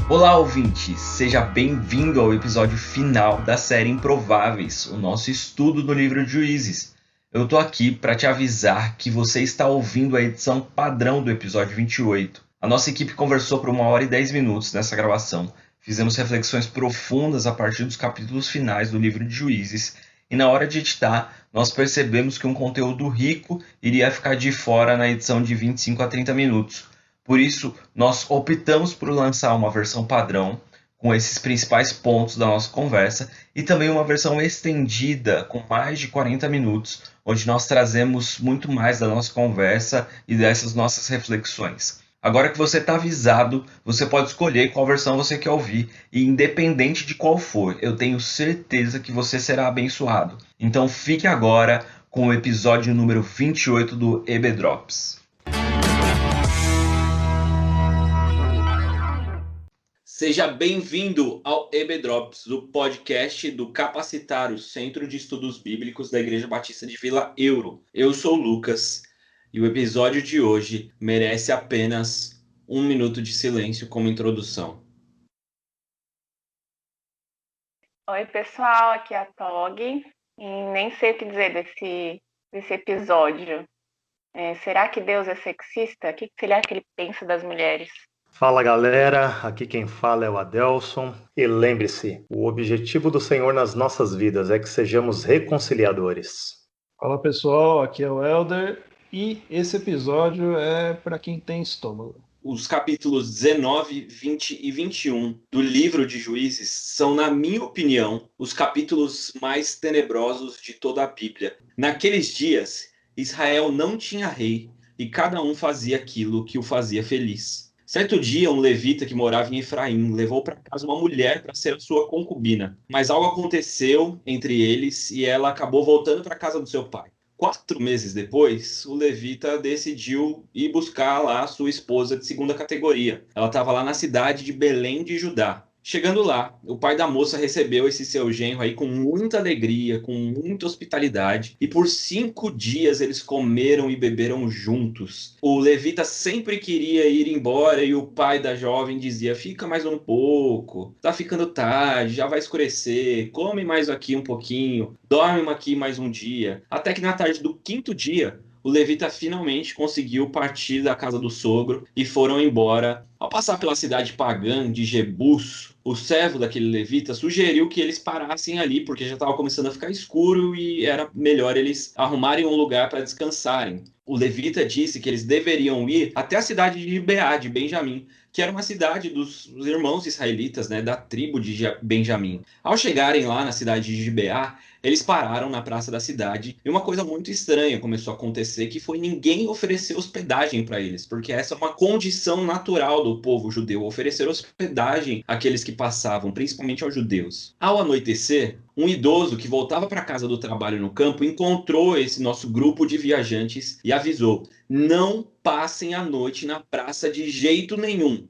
Olá, ouvinte! Seja bem-vindo ao episódio final da série Improváveis, o nosso estudo do livro de Juízes. Eu tô aqui para te avisar que você está ouvindo a edição padrão do episódio 28. A nossa equipe conversou por 1 hora e 10 minutos nessa gravação. Fizemos reflexões profundas a partir dos capítulos finais do livro de Juízes e na hora de editar, nós percebemos que um conteúdo rico iria ficar de fora na edição de 25 a 30 minutos. Por isso, nós optamos por lançar uma versão padrão com esses principais pontos da nossa conversa e também uma versão estendida com mais de 40 minutos, onde nós trazemos muito mais da nossa conversa e dessas nossas reflexões. Agora que você está avisado, você pode escolher qual versão você quer ouvir e independente de qual for, eu tenho certeza que você será abençoado. Então fique agora com o episódio número 28 do EB Drops. Seja bem-vindo ao EB Drops, o podcast do Capacitário, Centro de Estudos Bíblicos da Igreja Batista de Vila Euro. Eu sou o Lucas e o episódio de hoje merece apenas 1 minuto de silêncio como introdução. Oi, pessoal, aqui é a Tog e nem sei o que dizer desse episódio. Será que Deus é sexista? O que será que ele pensa das mulheres? Fala galera, aqui quem fala é o Adelson e lembre-se, o objetivo do Senhor nas nossas vidas é que sejamos reconciliadores. Fala pessoal, aqui é o Elder e esse episódio é para quem tem estômago. Os capítulos 19, 20 e 21 do livro de Juízes são, na minha opinião, os capítulos mais tenebrosos de toda a Bíblia. Naqueles dias, Israel não tinha rei e cada um fazia aquilo que o fazia feliz. Certo dia, um levita que morava em Efraim levou para casa uma mulher para ser a sua concubina. Mas algo aconteceu entre eles e ela acabou voltando para a casa do seu pai. 4 meses depois, o levita decidiu ir buscar lá sua esposa de segunda categoria. Ela estava lá na cidade de Belém de Judá. Chegando lá, o pai da moça recebeu esse seu genro aí com muita alegria, com muita hospitalidade. E por 5 dias eles comeram e beberam juntos. O levita sempre queria ir embora e o pai da jovem dizia: fica mais um pouco, tá ficando tarde, já vai escurecer, come mais aqui um pouquinho, dorme aqui mais um dia. Até que na tarde do 5º dia, o levita finalmente conseguiu partir da casa do sogro e foram embora. Ao passar pela cidade pagã de Jebus, o servo daquele levita sugeriu que eles parassem ali, porque já estava começando a ficar escuro e era melhor eles arrumarem um lugar para descansarem. O levita disse que eles deveriam ir até a cidade de Gibeá, de Benjamim, que era uma cidade dos irmãos israelitas, né, da tribo de Benjamim. Ao chegarem lá na cidade de Gibeá, eles pararam na praça da cidade e uma coisa muito estranha começou a acontecer, que foi ninguém oferecer hospedagem para eles, porque essa é uma condição natural do povo judeu, oferecer hospedagem àqueles que passavam, principalmente aos judeus. Ao anoitecer, um idoso que voltava para casa do trabalho no campo encontrou esse nosso grupo de viajantes e avisou: não passem a noite na praça de jeito nenhum.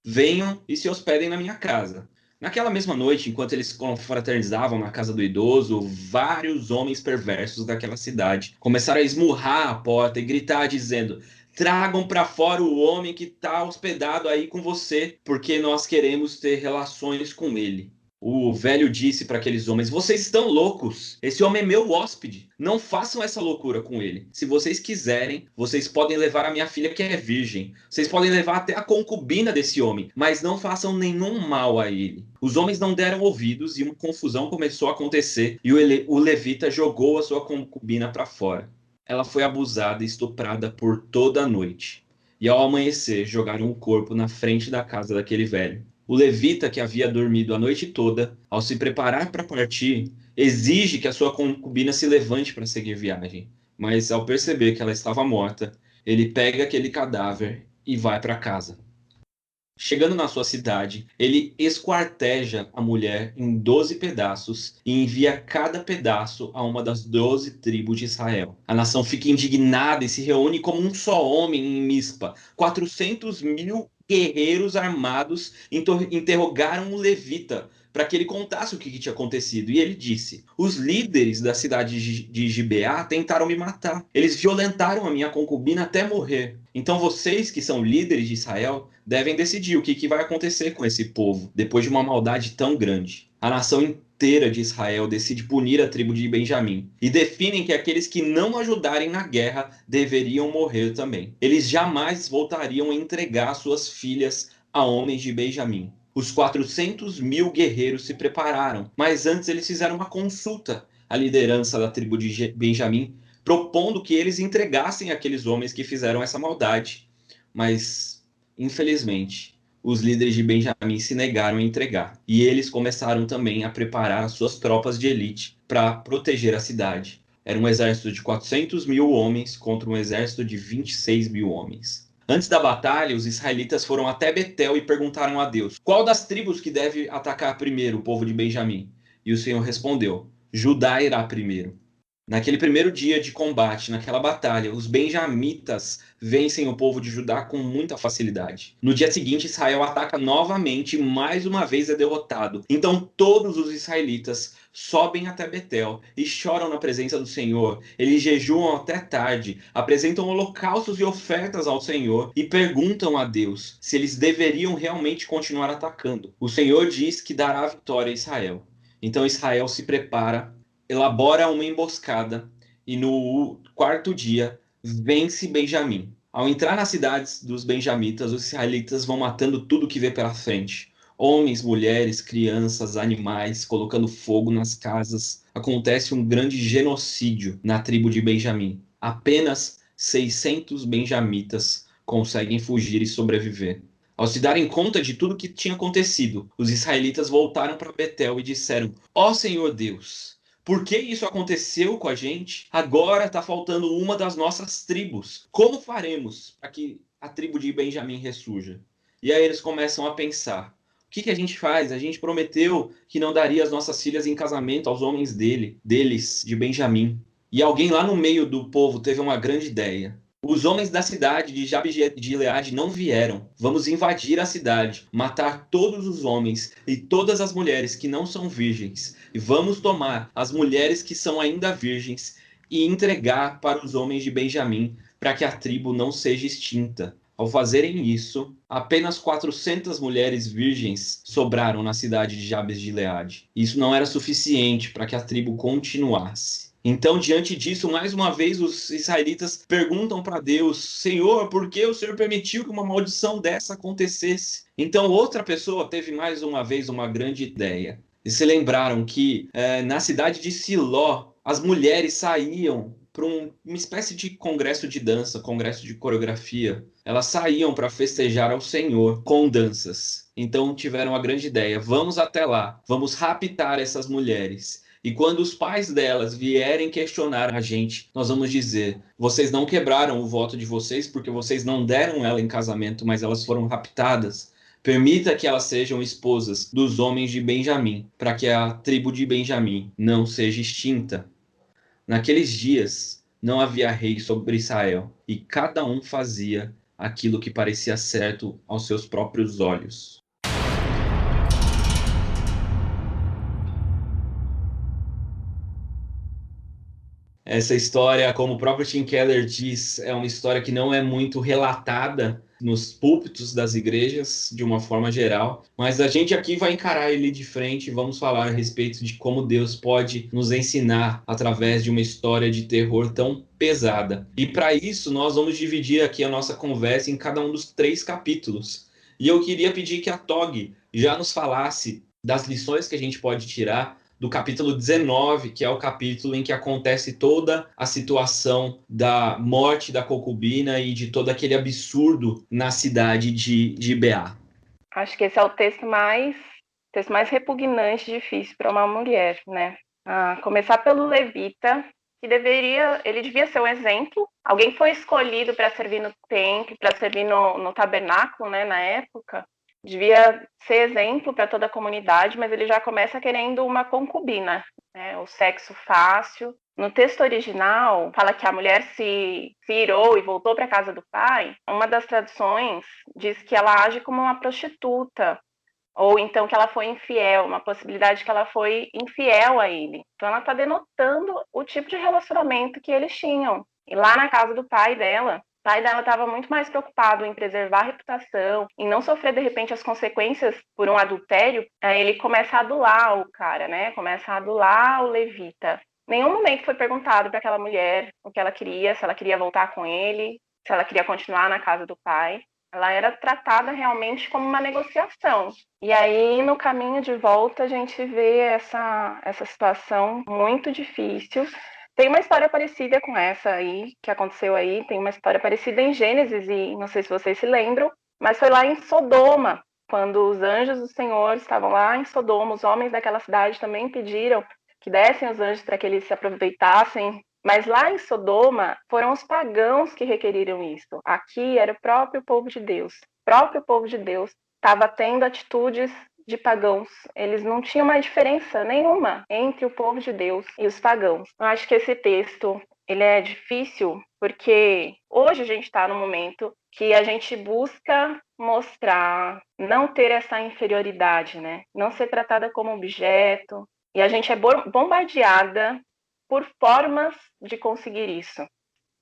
Venham e se hospedem na minha casa. Naquela mesma noite, enquanto eles confraternizavam na casa do idoso, vários homens perversos daquela cidade começaram a esmurrar a porta e gritar dizendo: tragam para fora o homem que está hospedado aí com você, porque nós queremos ter relações com ele. O velho disse para aqueles homens: vocês estão loucos, esse homem é meu hóspede, não façam essa loucura com ele. Se vocês quiserem, vocês podem levar a minha filha que é virgem, vocês podem levar até a concubina desse homem, mas não façam nenhum mal a ele. Os homens não deram ouvidos e uma confusão começou a acontecer e o levita jogou a sua concubina para fora. Ela foi abusada e estuprada por toda a noite. E ao amanhecer, jogaram o corpo na frente da casa daquele velho. O levita, que havia dormido a noite toda, ao se preparar para partir, exige que a sua concubina se levante para seguir viagem. Mas ao perceber que ela estava morta, ele pega aquele cadáver e vai para casa. Chegando na sua cidade, ele esquarteja a mulher em 12 pedaços e envia cada pedaço a uma das 12 tribos de Israel. A nação fica indignada e se reúne como um só homem em Mispa. 400.000 guerreiros armados interrogaram o levita para que ele contasse o que tinha acontecido. E ele disse: os líderes da cidade de Gibeá tentaram me matar. Eles violentaram a minha concubina até morrer. Então vocês, que são líderes de Israel, devem decidir o que vai acontecer com esse povo, depois de uma maldade tão grande. A nação inteira de Israel decide punir a tribo de Benjamim e definem que aqueles que não ajudarem na guerra deveriam morrer também. Eles jamais voltariam a entregar suas filhas a homens de Benjamim. Os 400.000 guerreiros se prepararam, mas antes eles fizeram uma consulta à liderança da tribo de Benjamim, propondo que eles entregassem aqueles homens que fizeram essa maldade. Mas, infelizmente, os líderes de Benjamim se negaram a entregar. E eles começaram também a preparar suas tropas de elite para proteger a cidade. Era um exército de 400.000 homens contra um exército de 26.000 homens. Antes da batalha, os israelitas foram até Betel e perguntaram a Deus: qual das tribos que deve atacar primeiro o povo de Benjamim? E o Senhor respondeu: Judá irá primeiro. Naquele primeiro dia de combate, naquela batalha, os benjamitas vencem o povo de Judá com muita facilidade. No dia seguinte, Israel ataca novamente e mais uma vez é derrotado. Então todos os israelitas sobem até Betel e choram na presença do Senhor. Eles jejuam até tarde, apresentam holocaustos e ofertas ao Senhor e perguntam a Deus se eles deveriam realmente continuar atacando. O Senhor diz que dará vitória a Israel. Então Israel se prepara, elabora uma emboscada e no quarto dia vence Benjamim. Ao entrar nas cidades dos benjamitas, os israelitas vão matando tudo que vê pela frente. Homens, mulheres, crianças, animais, colocando fogo nas casas. Acontece um grande genocídio na tribo de Benjamim. Apenas 600 benjamitas conseguem fugir e sobreviver. Ao se darem conta de tudo que tinha acontecido, os israelitas voltaram para Betel e disseram: ó Senhor Deus, por que isso aconteceu com a gente? Agora está faltando uma das nossas tribos. Como faremos para que a tribo de Benjamim ressurja? E aí eles começam a pensar: o que a gente faz? A gente prometeu que não daria as nossas filhas em casamento aos homens deles, de Benjamim. E alguém lá no meio do povo teve uma grande ideia. Os homens da cidade de Jabes de Gileade não vieram. Vamos invadir a cidade, matar todos os homens e todas as mulheres que não são virgens. E vamos tomar as mulheres que são ainda virgens e entregar para os homens de Benjamim, para que a tribo não seja extinta. Ao fazerem isso, apenas 400 mulheres virgens sobraram na cidade de Jabes de Gileade. Isso não era suficiente para que a tribo continuasse. Então, diante disso, mais uma vez, os israelitas perguntam para Deus: Senhor, por que o Senhor permitiu que uma maldição dessa acontecesse? Então, outra pessoa teve mais uma vez uma grande ideia. E se lembraram que na cidade de Siló, as mulheres saíam para uma espécie de congresso de dança, congresso de coreografia. Elas saíam para festejar ao Senhor com danças. Então, tiveram a grande ideia: vamos até lá, vamos raptar essas mulheres. E quando os pais delas vierem questionar a gente, nós vamos dizer: vocês não quebraram o voto de vocês porque vocês não deram ela em casamento, mas elas foram raptadas. Permita que elas sejam esposas dos homens de Benjamim, para que a tribo de Benjamim não seja extinta. Naqueles dias não havia rei sobre Israel, e cada um fazia aquilo que parecia certo aos seus próprios olhos. Essa história, como o próprio Tim Keller diz, é uma história que não é muito relatada nos púlpitos das igrejas, de uma forma geral, mas a gente aqui vai encarar ele de frente e vamos falar a respeito de como Deus pode nos ensinar através de uma história de terror tão pesada. E para isso, nós vamos dividir aqui a nossa conversa em cada um dos 3 capítulos. E eu queria pedir que a Tog já nos falasse das lições que a gente pode tirar do capítulo 19, que é o capítulo em que acontece toda a situação da morte da concubina e de todo aquele absurdo na cidade de Gibeá. Acho que esse é o texto mais repugnante e difícil para uma mulher, né? Começar pelo levita, que ele devia ser um exemplo. Alguém foi escolhido para servir no templo, para servir no tabernáculo, né, na época. Devia ser exemplo para toda a comunidade, mas ele já começa querendo uma concubina, né? O sexo fácil. No texto original, fala que a mulher se irou e voltou para a casa do pai. Uma das traduções diz que ela age como uma prostituta. Ou então que ela foi infiel, uma possibilidade que ela foi infiel a ele. Então ela está denotando o tipo de relacionamento que eles tinham. E lá na casa do pai dela, o pai dela estava muito mais preocupado em preservar a reputação, em não sofrer de repente as consequências por um adultério. Aí ele começa a adular o cara, né? Começa a adular o levita. Nenhum momento foi perguntado para aquela mulher o que ela queria, se ela queria voltar com ele, se ela queria continuar na casa do pai. Ela era tratada realmente como uma negociação. E aí, no caminho de volta, a gente vê essa situação muito difícil. Tem uma história parecida com essa aí, que aconteceu aí. Tem uma história parecida em Gênesis, e não sei se vocês se lembram, mas foi lá em Sodoma, quando os anjos do Senhor estavam lá em Sodoma. Os homens daquela cidade também pediram que dessem os anjos para que eles se aproveitassem. Mas lá em Sodoma, foram os pagãos que requeriram isso. Aqui era o próprio povo de Deus. O próprio povo de Deus estava tendo atitudes de pagãos. Eles não tinham uma diferença nenhuma entre o povo de Deus e os pagãos. Eu acho que esse texto ele é difícil porque hoje a gente está no momento que a gente busca mostrar, não ter essa inferioridade, né? Não ser tratada como objeto. E a gente é bombardeada por formas de conseguir isso.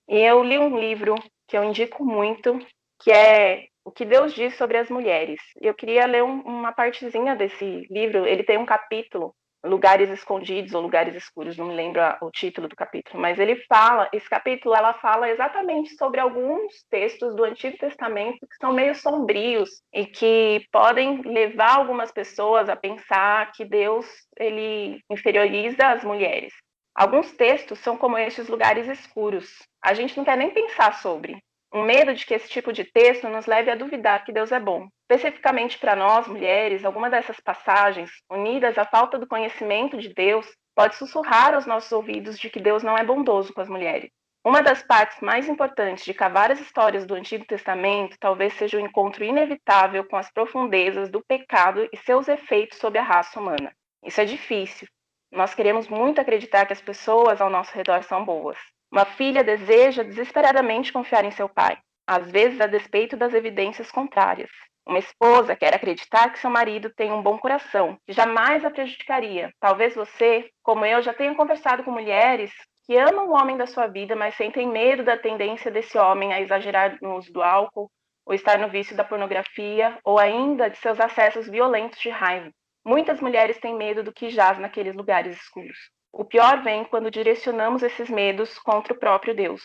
E eu li um livro que eu indico muito, que é O que Deus diz sobre as mulheres. Eu queria ler uma partezinha desse livro. Ele tem um capítulo, Lugares Escondidos ou Lugares Escuros, não me lembro o título do capítulo, mas esse capítulo ela fala exatamente sobre alguns textos do Antigo Testamento que são meio sombrios e que podem levar algumas pessoas a pensar que Deus ele inferioriza as mulheres. Alguns textos são como estes lugares escuros. A gente não quer nem pensar sobre. Um medo de que esse tipo de texto nos leve a duvidar que Deus é bom. Especificamente para nós, mulheres, alguma dessas passagens, unidas à falta do conhecimento de Deus, pode sussurrar aos nossos ouvidos de que Deus não é bondoso com as mulheres. Uma das partes mais importantes de cavar as histórias do Antigo Testamento talvez seja o encontro inevitável com as profundezas do pecado e seus efeitos sobre a raça humana. Isso é difícil. Nós queremos muito acreditar que as pessoas ao nosso redor são boas. Uma filha deseja desesperadamente confiar em seu pai, às vezes a despeito das evidências contrárias. Uma esposa quer acreditar que seu marido tem um bom coração, que jamais a prejudicaria. Talvez você, como eu, já tenha conversado com mulheres que amam o homem da sua vida, mas sentem medo da tendência desse homem a exagerar no uso do álcool, ou estar no vício da pornografia, ou ainda de seus acessos violentos de raiva. Muitas mulheres têm medo do que jaz naqueles lugares escuros. O pior vem quando direcionamos esses medos contra o próprio Deus.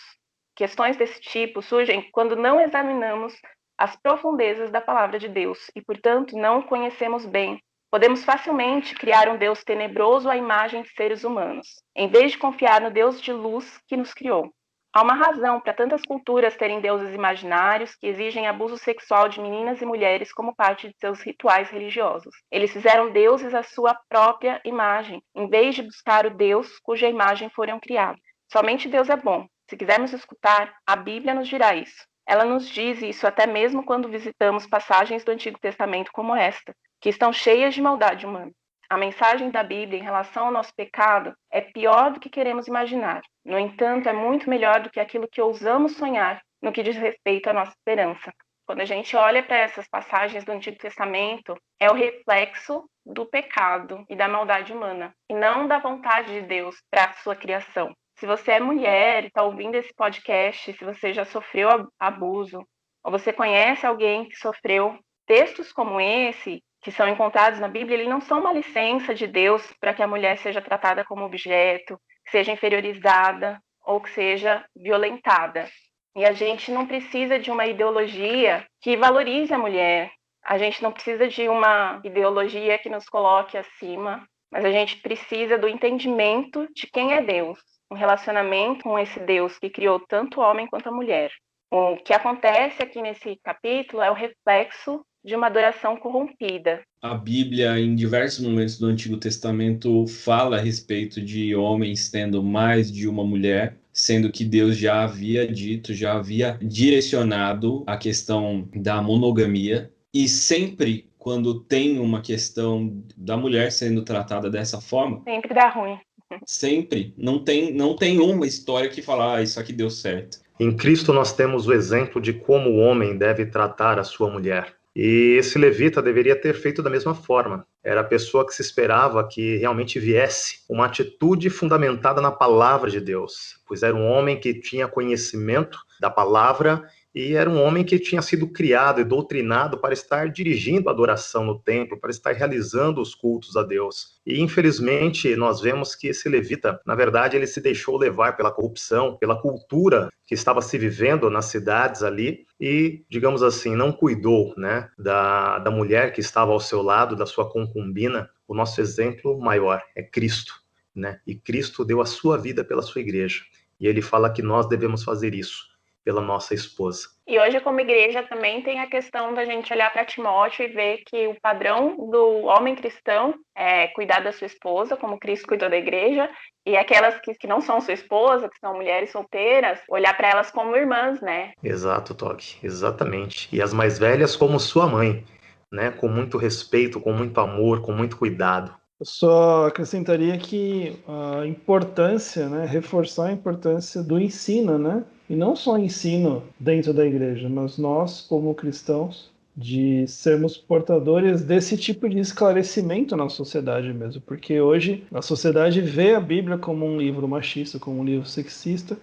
Questões desse tipo surgem quando não examinamos as profundezas da palavra de Deus e, portanto, não o conhecemos bem. Podemos facilmente criar um Deus tenebroso à imagem de seres humanos, em vez de confiar no Deus de luz que nos criou. Há uma razão para tantas culturas terem deuses imaginários que exigem abuso sexual de meninas e mulheres como parte de seus rituais religiosos. Eles fizeram deuses à sua própria imagem, em vez de buscar o Deus cuja imagem foram criados. Somente Deus é bom. Se quisermos escutar, a Bíblia nos dirá isso. Ela nos diz isso até mesmo quando visitamos passagens do Antigo Testamento como esta, que estão cheias de maldade humana. A mensagem da Bíblia em relação ao nosso pecado é pior do que queremos imaginar. No entanto, é muito melhor do que aquilo que ousamos sonhar no que diz respeito à nossa esperança. Quando a gente olha para essas passagens do Antigo Testamento, é o reflexo do pecado e da maldade humana, e não da vontade de Deus para a sua criação. Se você é mulher e está ouvindo esse podcast, se você já sofreu abuso, ou você conhece alguém que sofreu, textos como esse que são encontrados na Bíblia, eles não são uma licença de Deus para que a mulher seja tratada como objeto, que seja inferiorizada ou que seja violentada. E a gente não precisa de uma ideologia que valorize a mulher. A gente não precisa de uma ideologia que nos coloque acima, mas a gente precisa do entendimento de quem é Deus, um relacionamento com esse Deus que criou tanto o homem quanto a mulher. O que acontece aqui nesse capítulo é o reflexo de uma adoração corrompida. A Bíblia, em diversos momentos do Antigo Testamento, fala a respeito de homens tendo mais de uma mulher, sendo que Deus já havia dito, já havia direcionado a questão da monogamia. E sempre, quando tem uma questão da mulher sendo tratada dessa forma... Sempre dá ruim. Sempre. Não tem uma história que fala, isso aqui deu certo. Em Cristo nós temos o exemplo de como o homem deve tratar a sua mulher. E esse levita deveria ter feito da mesma forma. Era a pessoa que se esperava que realmente viesse uma atitude fundamentada na palavra de Deus, pois era um homem que tinha conhecimento da palavra e era um homem que tinha sido criado e doutrinado para estar dirigindo a adoração no templo, para estar realizando os cultos a Deus. E, infelizmente, nós vemos que esse levita, na verdade, ele se deixou levar pela corrupção, pela cultura que estava se vivendo nas cidades ali e, digamos assim, não cuidou, né, da mulher que estava ao seu lado, da sua concubina. O nosso exemplo maior é Cristo, né? E Cristo deu a sua vida pela sua igreja. E ele fala que nós devemos fazer isso pela nossa esposa. E hoje, como igreja, também tem a questão da gente olhar para Timóteo e ver que o padrão do homem cristão é cuidar da sua esposa, como Cristo cuidou da igreja, e aquelas que não são sua esposa, que são mulheres solteiras, olhar para elas como irmãs, né? Exato, Tog, exatamente. E as mais velhas como sua mãe, né? Com muito respeito, com muito amor, com muito cuidado. Eu só acrescentaria que a importância, né, reforçar a importância do ensino, né? E não só ensino dentro da igreja, mas nós, como cristãos, de sermos portadores desse tipo de esclarecimento na sociedade mesmo. Porque hoje a sociedade vê a Bíblia como um livro machista, como um livro sexista,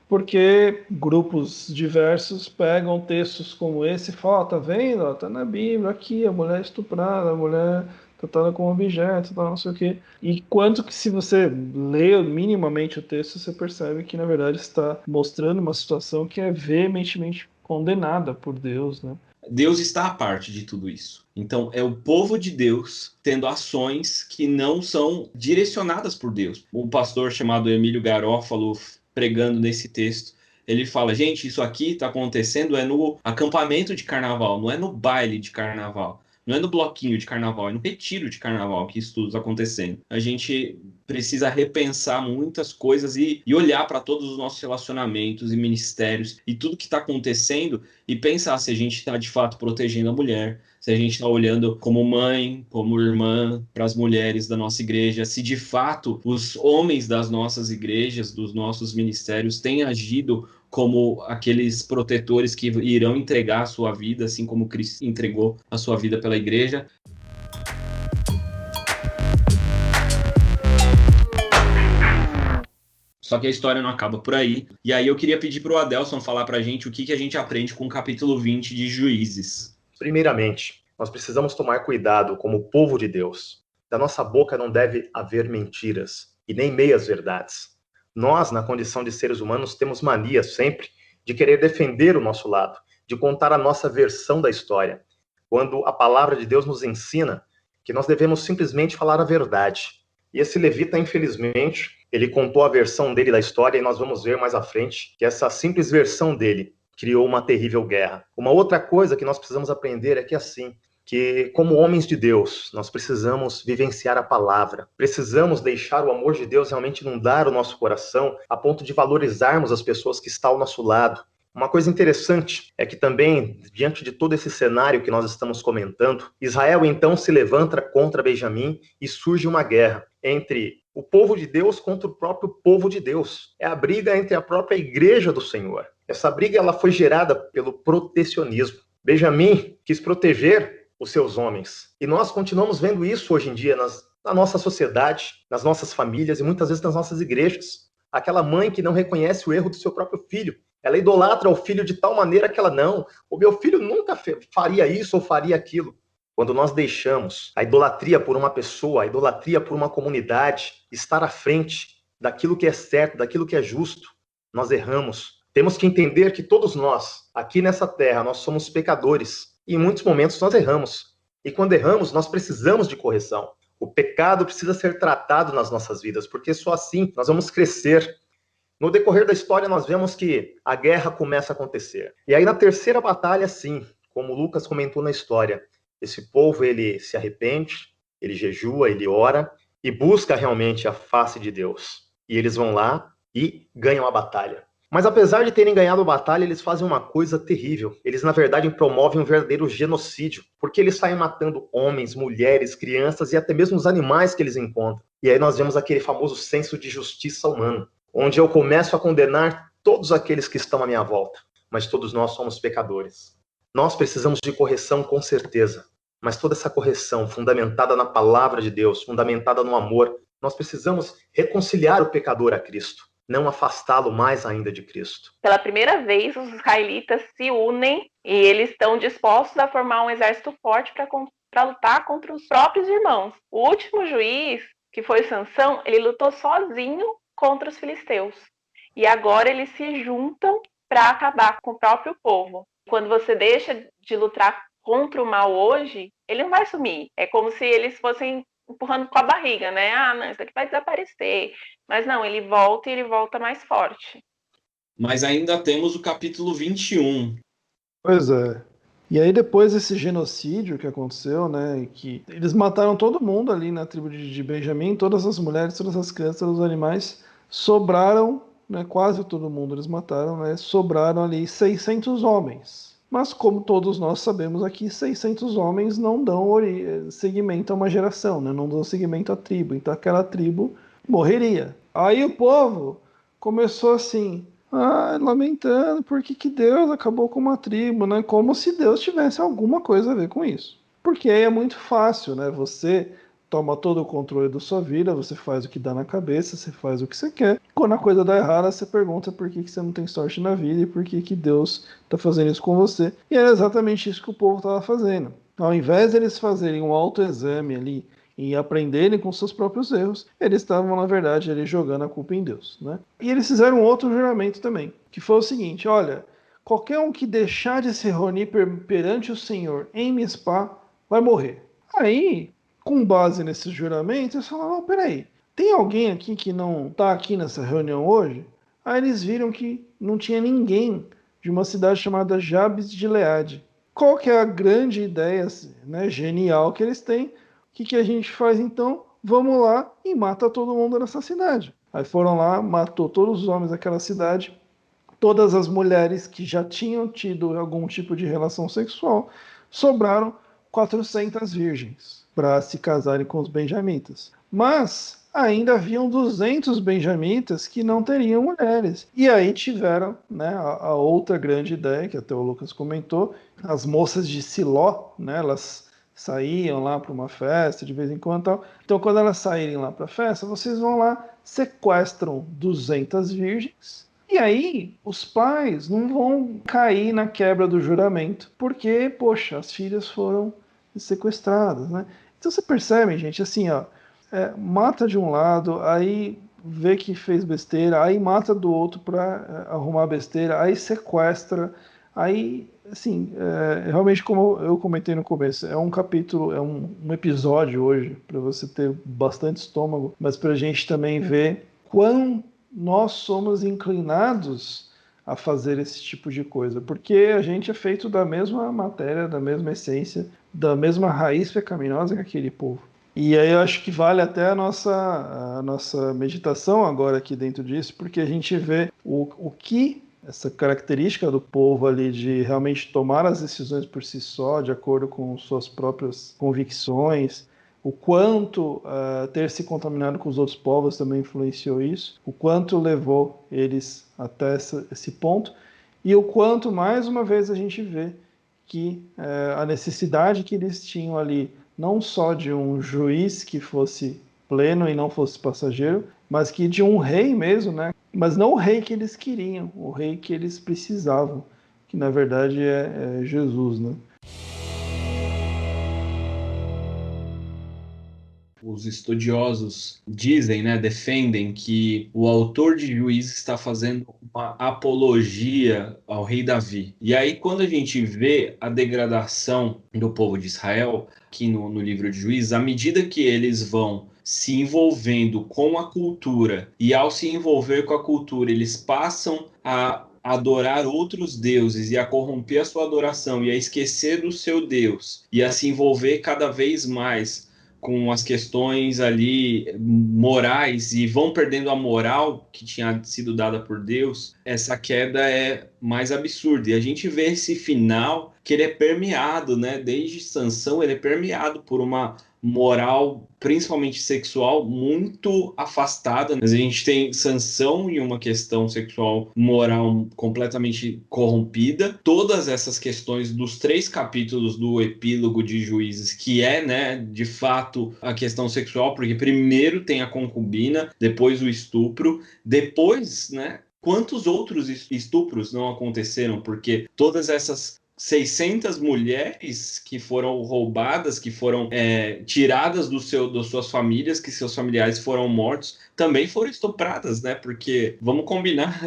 porque grupos diversos pegam textos como esse e falam, tá vendo? Ó, tá na Bíblia, aqui, a mulher estuprada, a mulher tratada como objeto, tal, não sei o quê. E quanto que se você lê minimamente o texto, você percebe que, na verdade, está mostrando uma situação que é veementemente condenada por Deus, né? Deus está à parte de tudo isso. Então, é o povo de Deus tendo ações que não são direcionadas por Deus. Um pastor chamado Emílio Garófalo, pregando nesse texto, ele fala, gente, isso aqui está acontecendo no acampamento de carnaval, não é no baile de carnaval. Não é no bloquinho de carnaval, é no retiro de carnaval que isso tudo está acontecendo. A gente precisa repensar muitas coisas e olhar para todos os nossos relacionamentos e ministérios e tudo que está acontecendo e pensar se a gente está de fato protegendo a mulher, se a gente está olhando como mãe, como irmã para as mulheres da nossa igreja, se de fato os homens das nossas igrejas, dos nossos ministérios têm agido como aqueles protetores que irão entregar a sua vida, assim como Cristo entregou a sua vida pela igreja. Só que a história não acaba por aí. E aí eu queria pedir para o Adelson falar para a gente o que a gente aprende com o capítulo 20 de Juízes. Primeiramente, nós precisamos tomar cuidado como povo de Deus. Da nossa boca não deve haver mentiras e nem meias verdades. Nós, na condição de seres humanos, temos mania sempre de querer defender o nosso lado, de contar a nossa versão da história, quando a palavra de Deus nos ensina que nós devemos simplesmente falar a verdade. E esse levita, infelizmente, ele contou a versão dele da história e nós vamos ver mais à frente que essa simples versão dele criou uma terrível guerra. Uma outra coisa que nós precisamos aprender é que assim, que como homens de Deus, nós precisamos vivenciar a palavra, precisamos deixar o amor de Deus realmente inundar o nosso coração, a ponto de valorizarmos as pessoas que estão ao nosso lado. Uma coisa interessante é que também, diante de todo esse cenário que nós estamos comentando, Israel então se levanta contra Benjamim e surge uma guerra entre o povo de Deus contra o próprio povo de Deus. É a briga entre a própria igreja do Senhor. Essa briga ela foi gerada pelo protecionismo. Benjamim quis proteger os seus homens. E nós continuamos vendo isso hoje em dia na nossa sociedade, nas nossas famílias e muitas vezes nas nossas igrejas. Aquela mãe que não reconhece o erro do seu próprio filho. Ela idolatra o filho de tal maneira que ela não. O meu filho nunca faria isso ou faria aquilo. Quando nós deixamos a idolatria por uma pessoa, a idolatria por uma comunidade, estar à frente daquilo que é certo, daquilo que é justo, nós erramos. Temos que entender que todos nós, aqui nessa terra, nós somos pecadores. E em muitos momentos nós erramos. E quando erramos, nós precisamos de correção. O pecado precisa ser tratado nas nossas vidas, porque só assim nós vamos crescer. No decorrer da história, nós vemos que a guerra começa a acontecer. E aí, na terceira batalha, sim, como Lucas comentou na história, esse povo, ele se arrepende, ele jejua, ele ora e busca realmente a face de Deus. E eles vão lá e ganham a batalha. Mas apesar de terem ganhado a batalha, eles fazem uma coisa terrível. Eles, na verdade, promovem um verdadeiro genocídio, porque eles saem matando homens, mulheres, crianças e até mesmo os animais que eles encontram. E aí nós vemos aquele famoso senso de justiça humana, onde eu começo a condenar todos aqueles que estão à minha volta. Mas todos nós somos pecadores. Nós precisamos de correção com certeza, mas toda essa correção fundamentada na palavra de Deus, fundamentada no amor, nós precisamos reconciliar o pecador a Cristo, não afastá-lo mais ainda de Cristo. Pela primeira vez, os israelitas se unem e eles estão dispostos a formar um exército forte para lutar contra os próprios irmãos. O último juiz, que foi Sansão, ele lutou sozinho contra os filisteus. E agora eles se juntam para acabar com o próprio povo. Quando você deixa de lutar contra o mal hoje, ele não vai sumir. É como se eles fossem empurrando com a barriga, né? Ah, não, isso aqui vai desaparecer. Mas não, ele volta e ele volta mais forte. Mas ainda temos o capítulo 21. Pois é. E aí depois desse genocídio que aconteceu, né, que eles mataram todo mundo ali na tribo de Benjamim, todas as mulheres, todas as crianças, todos os animais, sobraram, né, quase todo mundo eles mataram, né, sobraram ali 600 homens. Mas como todos nós sabemos aqui, 600 homens não dão seguimento a uma geração, né, não dão seguimento à tribo, então aquela tribo morreria. Aí o povo começou assim... lamentando porque Deus acabou com uma tribo, né? Como se Deus tivesse alguma coisa a ver com isso. Porque aí é muito fácil, né? Você toma todo o controle da sua vida, você faz o que dá na cabeça, você faz o que você quer. Quando a coisa dá errada, você pergunta por que você não tem sorte na vida e por que Deus está fazendo isso com você. E era exatamente isso que o povo estava fazendo. Ao invés de eles fazerem um autoexame ali, e aprenderem com seus próprios erros, eles estavam, na verdade, ali jogando a culpa em Deus, né? E eles fizeram outro juramento também, que foi o seguinte: olha, qualquer um que deixar de se reunir perante o Senhor em Mispá vai morrer. Aí, com base nesse juramento, eles falaram: não, peraí, tem alguém aqui que não está aqui nessa reunião hoje? Aí eles viram que não tinha ninguém de uma cidade chamada Jabes de Gileade. Qual que é a grande ideia, né, genial que eles têm? O que a gente faz então? Vamos lá e mata todo mundo nessa cidade. Aí foram lá, matou todos os homens daquela cidade, todas as mulheres que já tinham tido algum tipo de relação sexual, sobraram 400 virgens para se casarem com os benjamitas. Mas ainda haviam 200 benjamitas que não teriam mulheres. E aí tiveram, né, a outra grande ideia, que até o Lucas comentou, as moças de Siló, né, elas saíam lá para uma festa de vez em quando. Tal. Então, quando elas saírem lá para a festa, vocês vão lá, sequestram 200 virgens, e aí os pais não vão cair na quebra do juramento, porque, poxa, as filhas foram sequestradas, né? Então você percebe, gente, assim, ó, mata de um lado, aí vê que fez besteira, aí mata do outro para arrumar besteira, aí sequestra, aí, assim, realmente, como eu comentei no começo, é um capítulo, é um episódio hoje para você ter bastante estômago, mas para a gente também ver quão nós somos inclinados a fazer esse tipo de coisa, porque a gente é feito da mesma matéria, da mesma essência, da mesma raiz pecaminosa que aquele povo. E aí eu acho que vale até a nossa meditação agora aqui dentro disso, porque a gente vê o que essa característica do povo ali de realmente tomar as decisões por si só, de acordo com suas próprias convicções, o quanto ter se contaminado com os outros povos também influenciou isso, o quanto levou eles até esse ponto, e o quanto, mais uma vez, a gente vê que a necessidade que eles tinham ali, não só de um juiz que fosse pleno e não fosse passageiro, mas que de um rei mesmo, né? Mas não o rei que eles queriam, o rei que eles precisavam, que na verdade é Jesus, né? Os estudiosos dizem, né, defendem que o autor de Juízes está fazendo uma apologia ao rei Davi. E aí, quando a gente vê a degradação do povo de Israel, aqui no livro de Juízes, à medida que eles vão se envolvendo com a cultura, e ao se envolver com a cultura, eles passam a adorar outros deuses e a corromper a sua adoração e a esquecer do seu Deus e a se envolver cada vez mais com as questões ali morais e vão perdendo a moral que tinha sido dada por Deus, essa queda é mais absurda. E a gente vê esse final que ele é permeado, né? Desde Sansão, ele é permeado por uma moral, principalmente sexual, muito afastada. Mas a gente tem Sansão em uma questão sexual moral completamente corrompida. Todas essas questões dos 3 capítulos do epílogo de Juízes, que é, né, de fato, a questão sexual, porque primeiro tem a concubina, depois o estupro, depois, né, quantos outros estupros não aconteceram? Porque todas essas 600 mulheres que foram roubadas, que foram tiradas das suas famílias, que seus familiares foram mortos, também foram estupradas, né? Porque, vamos combinar,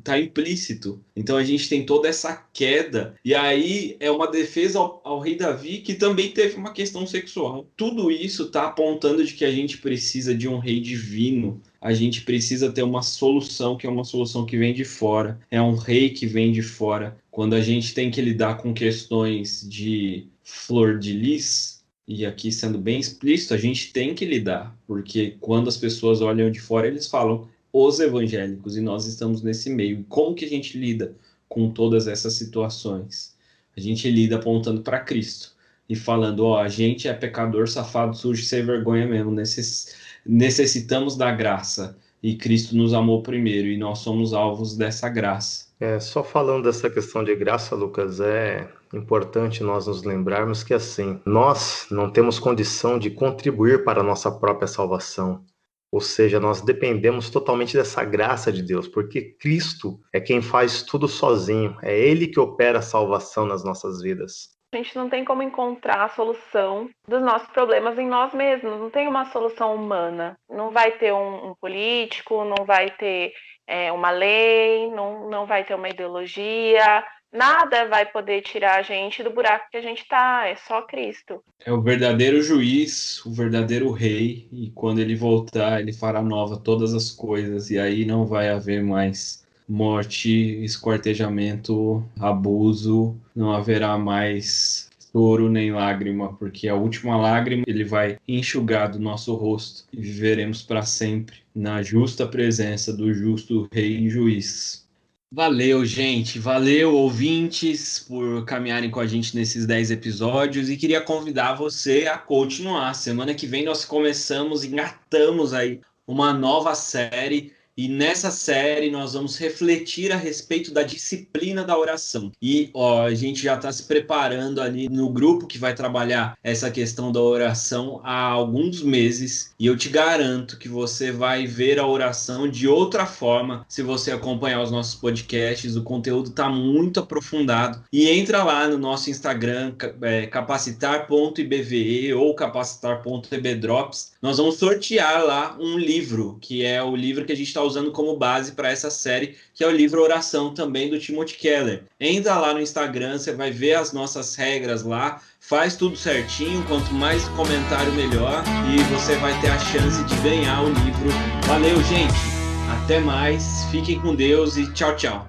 tá implícito. Então a gente tem toda essa queda. E aí é uma defesa ao rei Davi, que também teve uma questão sexual. Tudo isso está apontando de que a gente precisa de um rei divino. A gente precisa ter uma solução, que é uma solução que vem de fora. É um rei que vem de fora. Quando a gente tem que lidar com questões de flor de lis, e aqui sendo bem explícito, a gente tem que lidar, porque quando as pessoas olham de fora, eles falam os evangélicos, e nós estamos nesse meio. Como que a gente lida com todas essas situações? A gente lida apontando para Cristo e falando, ó, a gente é pecador, safado, sujo, sem vergonha mesmo, necessitamos da graça, e Cristo nos amou primeiro, e nós somos alvos dessa graça. Só falando dessa questão de graça, Lucas, é importante nós nos lembrarmos que, assim, nós não temos condição de contribuir para a nossa própria salvação. Ou seja, nós dependemos totalmente dessa graça de Deus, porque Cristo é quem faz tudo sozinho, é Ele que opera a salvação nas nossas vidas. A gente não tem como encontrar a solução dos nossos problemas em nós mesmos, não tem uma solução humana. Não vai ter um político, não vai ter uma lei, não vai ter uma ideologia, nada vai poder tirar a gente do buraco que a gente está, é só Cristo. É o verdadeiro juiz, o verdadeiro rei, e quando ele voltar, ele fará nova todas as coisas, e aí não vai haver mais morte, esquartejamento, abuso, não haverá mais choro nem lágrima, porque a última lágrima ele vai enxugar do nosso rosto e viveremos para sempre na justa presença do justo rei e juiz. Valeu, gente. Valeu, ouvintes, por caminharem com a gente nesses 10 episódios, e queria convidar você a continuar. Semana que vem nós engatamos aí uma nova série. E nessa série nós vamos refletir a respeito da disciplina da oração. E a gente já está se preparando ali no grupo que vai trabalhar essa questão da oração há alguns meses. E eu te garanto que você vai ver a oração de outra forma se você acompanhar os nossos podcasts. O conteúdo está muito aprofundado. E entra lá no nosso Instagram, capacitar.ibve ou capacitar.ebdrops. Nós vamos sortear lá um livro, que é o livro que a gente está usando como base para essa série, que é o livro Oração, também do Timothy Keller. Entra lá no Instagram, você vai ver as nossas regras lá, faz tudo certinho, quanto mais comentário melhor, e você vai ter a chance de ganhar o livro. Valeu, gente! Até mais, fiquem com Deus e tchau, tchau!